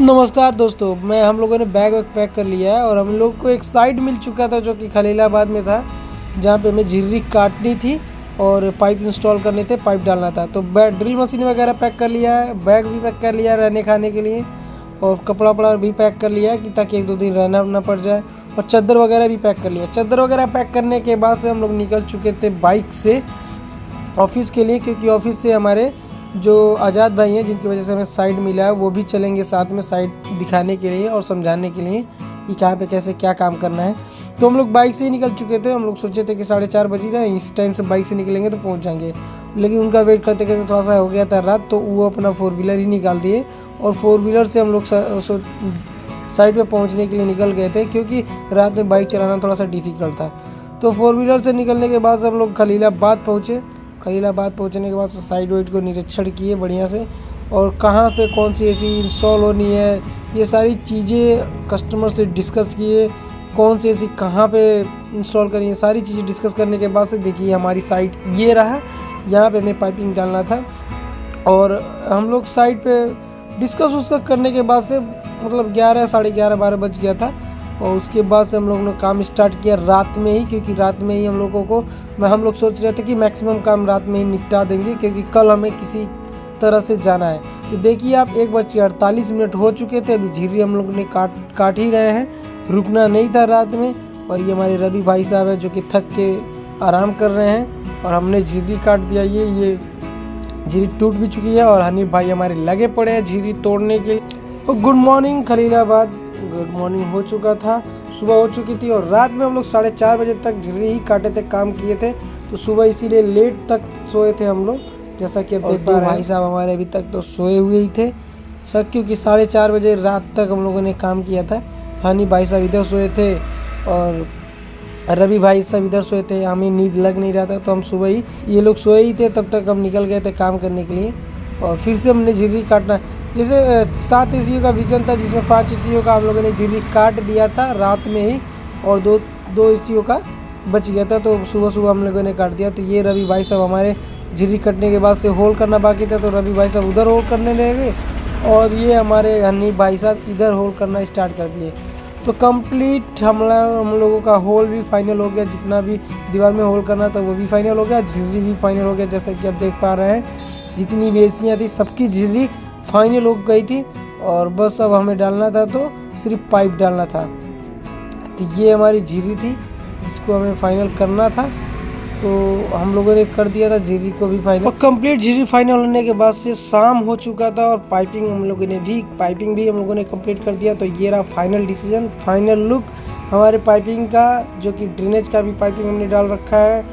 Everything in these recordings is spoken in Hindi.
नमस्कार दोस्तों, हम लोगों ने बैग वैग पैक कर लिया है और हम लोग को एक साइट मिल चुका था जो कि खलीलाबाद में था, जहाँ पे हमें झिर्री काटनी थी और पाइप इंस्टॉल करने थे, पाइप डालना था। तो ड्रिल मशीन वगैरह पैक कर लिया है, बैग भी पैक कर लिया है रहने खाने के लिए, और कपड़ा वपड़ा भी पैक कर लिया है कि ताकि 1-2 दिन रहना ना पड़ जाए, और चादर वगैरह भी पैक कर लिया। चादर वगैरह पैक करने के बाद से हम लोग निकल चुके थे बाइक से ऑफ़िस के लिए, क्योंकि ऑफ़िस से हमारे जो आज़ाद भाई हैं जिनकी वजह से हमें साइट मिला है, वो भी चलेंगे साथ में साइट दिखाने के लिए और समझाने के लिए कि कहाँ पे कैसे क्या काम करना है। तो हम लोग बाइक से ही निकल चुके थे। हम लोग सोचे थे कि 4:30 बज रहे हैं, इस टाइम से बाइक से निकलेंगे तो पहुँच जाएंगे, लेकिन उनका वेट करते करते थोड़ा सा हो गया था रात, तो वो अपना 4 व्हीलर ही निकाल दिए और 4 व्हीलर से हम लोग साइट पे पहुंचने के लिए निकल गए थे, क्योंकि रात में बाइक चलाना थोड़ा सा डिफ़िकल्ट था। तो 4 व्हीलर से निकलने के बाद हम लोग खलीलाबाद पहुँचे। खलीलाबाद पहुंचने के बाद से साइट वाइट को निरीक्षण किए बढ़िया से, और कहाँ पे कौन सी एसी इंस्टॉल होनी है, ये सारी चीज़ें कस्टमर से डिस्कस किए। कौन सी एसी कहाँ पे इंस्टॉल करनी है, सारी चीज़ें डिस्कस करने के बाद से देखिए हमारी साइट ये रहा। यहाँ पे हमें पाइपिंग डालना था और हम लोग साइट पे डिस्कस करने के बाद से मतलब 11 साढ़े 11 12 बज गया था। और उसके बाद से हम लोगों ने काम स्टार्ट किया रात में ही, क्योंकि रात में ही हम लोग सोच रहे थे कि मैक्सिमम काम रात में ही निपटा देंगे, क्योंकि कल हमें किसी तरह से जाना है। तो देखिए आप 1:48 हो चुके थे, अभी झिर्री हम लोग ने काट ही रहे हैं, रुकना नहीं था रात में। और ये हमारे रवि भाई साहब है जो कि थक के आराम कर रहे हैं, और हमने झिर्री काट दिया। ये झिर्री टूट भी चुकी है और हनीफ भाई हमारे लगे पड़े हैं झिर्री तोड़ने के लिए। Good morning Khalilabad, good morning हो चुका था, सुबह हो चुकी थी, और रात में हम लोग 4:30 बजे तक झिर्री ही काटे थे, काम किए थे। तो सुबह इसीलिए लेट तक सोए थे हम लोग, जैसा कि अब देख पा रहे हैं। भाई साहब हमारे अभी तक तो सोए हुए ही थे सब, क्योंकि 4:30 बजे रात तक हम लोगों ने काम किया था। हनी भाई साहब इधर सोए थे और रवि भाई सब इधर सोए थे, हमें नींद लग नहीं रहा था, तो हम सुबह ही ये लोग सोए ही थे, तब तक हम निकल गए थे काम करने के लिए। और फिर से हमने झिर्री काटना, जैसे 7 एसीयू का विजन था, जिसमें 5 एसीयू का हम लोगों ने झिर्री काट दिया था रात में ही, और दो एसीयू का बच गया था, तो सुबह हम लोगों ने काट दिया। तो ये रवि भाई साहब हमारे झिर्री कटने के बाद से होल करना बाकी था, तो रवि भाई साहब उधर होल करने लगे, और ये हमारे हनी भाई साहब इधर होल करना स्टार्ट कर दिए। तो कंप्लीट हम लोगों का होल भी फाइनल हो गया, जितना भी दीवार में होल करना था वो भी फाइनल हो गया, झिर्री भी फाइनल हो गया। जैसा कि आप देख पा रहे हैं, जितनी भी एसियाँ थी सबकी झिर्री फाइनल हो गई थी, और बस अब हमें डालना था, तो सिर्फ पाइप डालना था। तो ये हमारी झिर्री थी जिसको हमें फाइनल करना था, तो हम लोगों ने कर दिया था झिर्री को भी फाइनल। और कंप्लीट झिर्री फाइनल होने के बाद से शाम हो चुका था, और पाइपिंग भी हम लोगों ने कंप्लीट कर दिया। तो ये रहा फाइनल डिसीजन, फाइनल लुक हमारे पाइपिंग का, जो कि ड्रेनेज का भी पाइपिंग हमने डाल रखा है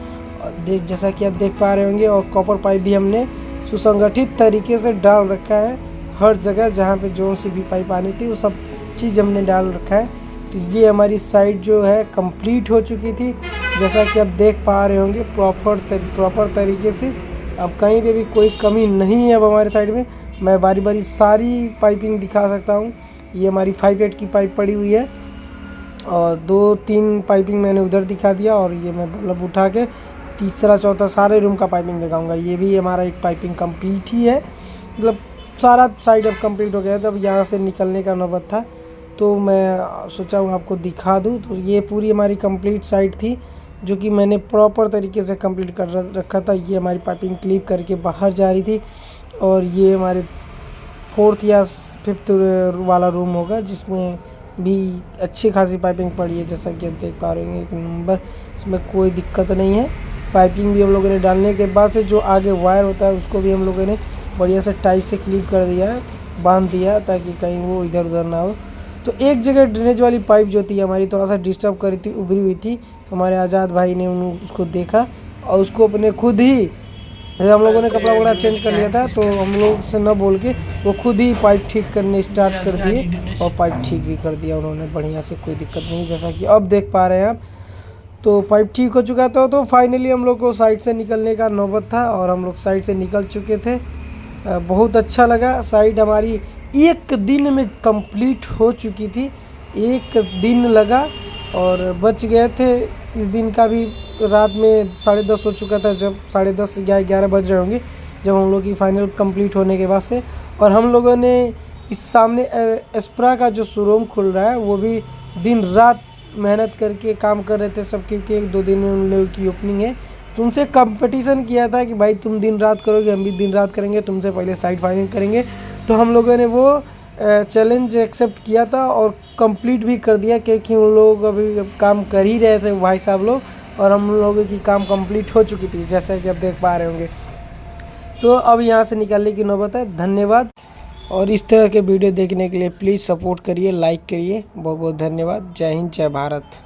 जैसा कि आप देख पा रहे होंगे, और कॉपर पाइप भी हमने सुसंगठित तरीके से डाल रखा है। हर जगह जहाँ पे जो सी भी पाइप आनी थी वो सब चीज़ हमने डाल रखा है। तो ये हमारी साइट जो है कंप्लीट हो चुकी थी, जैसा कि आप देख पा रहे होंगे प्रॉपर तरीके से। अब कहीं पे भी कोई कमी नहीं है अब हमारे साइड में। मैं बारी बारी सारी पाइपिंग दिखा सकता हूँ। ये हमारी 5/8 की पाइप पड़ी हुई है, और 2-3 पाइपिंग मैंने उधर दिखा दिया, और ये मैं बल्ब उठा के तीसरा चौथा सारे रूम का पाइपिंग दिखाऊंगा। ये भी हमारा एक पाइपिंग कंप्लीट ही है, मतलब सारा साइड अब कंप्लीट हो गया था। अब यहाँ से निकलने का नौबत था, तो मैं सोचा हूँ आपको दिखा दूँ। तो ये पूरी हमारी कंप्लीट साइड थी, जो कि मैंने प्रॉपर तरीके से कंप्लीट कर रखा था। ये हमारी पाइपिंग क्लिप करके बाहर जा रही थी, और ये हमारे 4th या 5th वाला रूम होगा, जिसमें भी अच्छी खासी पाइपिंग पड़ी है, जैसा कि आप देख पा रहे हैं। एक नंबर, इसमें कोई दिक्कत नहीं है। पाइपिंग भी हम लोगों ने डालने के बाद से जो आगे वायर होता है उसको भी हम लोगों ने बढ़िया से टाइट से क्लिप कर दिया है, बांध दिया, ताकि कहीं वो इधर उधर ना हो। तो एक जगह ड्रेनेज वाली पाइप जो थी हमारी थोड़ा सा डिस्टर्ब कर रही थी, उभरी हुई थी। हमारे आज़ाद भाई ने उसको देखा, और उसको अपने खुद ही, हम लोगों ने कपड़ा वगैरह चेंज कर लिया था, तो हम लोग से न बोल के वो खुद ही पाइप ठीक करने स्टार्ट कर दिए, और पाइप ठीक भी कर दिया उन्होंने बढ़िया से, कोई दिक्कत नहीं, जैसा कि अब देख पा रहे हैं आप। तो पाइप ठीक हो चुका था। तो फाइनली हम लोग को साइड से निकलने का नौबत था, और हम लोग साइड से निकल चुके थे। बहुत अच्छा लगा। साइड हमारी 1 दिन में कंप्लीट हो चुकी थी, 1 दिन लगा, और बच गए थे। इस दिन का भी रात में 10:30 हो चुका था, जब 10:30 या 11 बज रहे होंगे, जब हम लोग की फाइनल कंप्लीट होने के बाद से। और हम लोगों ने इस सामने एस्प्रा का जो शोरूम खुल रहा है वो भी दिन रात मेहनत करके काम कर रहे थे सब, क्योंकि 1-2 दिन में उन लोगों की ओपनिंग है। तो उनसे कंपटीशन किया था कि भाई तुम दिन रात करोगे, हम भी दिन रात करेंगे, तुमसे पहले साइट फाइनल करेंगे। तो हम लोगों ने वो चैलेंज एक्सेप्ट किया था और कंप्लीट भी कर दिया, क्योंकि उन लोग अभी काम कर ही रहे थे भाई साहब लोग, और हम लोगों की काम कंप्लीट हो चुकी थी, जैसा कि आप देख पा रहे होंगे। तो अब यहाँ से निकलने की नौबत है। धन्यवाद, और इस तरह के वीडियो देखने के लिए प्लीज़ सपोर्ट करिए, लाइक करिए। बहुत बहुत धन्यवाद। जय हिंद, जय भारत।